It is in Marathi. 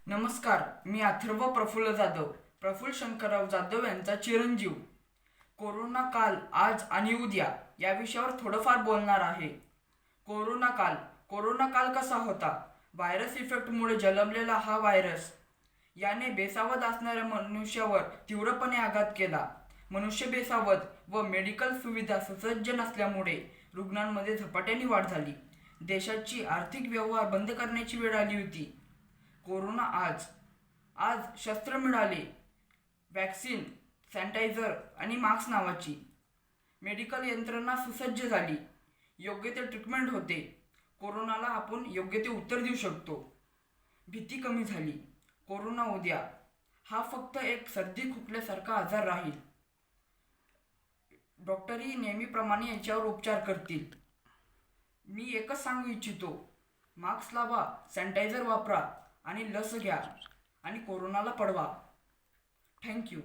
नमस्कार, मी अथर्व प्रफुल्ल जाधव, प्रफुल्ल शंकरराव जाधव यांचा चिरंजीव. कोरोना काल आज आणि उद्या या विषयावर थोडंफार बोलणार आहे. कोरोना काल कसा होता? व्हायरस इफेक्टमुळे जन्मलेला हा व्हायरस याने बेसावध असणाऱ्या मनुष्यावर तीव्रपणे आघात केला. मनुष्य बेसावध व मेडिकल सुविधा सुसज्ज नसल्यामुळे रुग्णांमध्ये झपाट्याने वाढ झाली. देशाची आर्थिक व्यवहार बंद करण्याची वेळ आली होती. कोरोना आज शस्त्र मिळाले, वॅक्सिन, सॅनिटायझर आणि मास्क नावाची. मेडिकल यंत्रणा सुसज्ज झाली, योग्य ते ट्रीटमेंट होते. कोरोनाला आपण योग्य ते उत्तर देऊ शकतो. भीती कमी झाली. कोरोना उद्या हा फक्त एक सर्दी खोकल्यासारखा आजार राहील. डॉक्टरही नेहमीप्रमाणे याच्यावर उपचार करतील. मी एकच सांगू इच्छितो, मास्क लावा, सॅनिटायझर वापरा आणि लस घ्या आणि कोरोनाला पळवा. थँक्यू.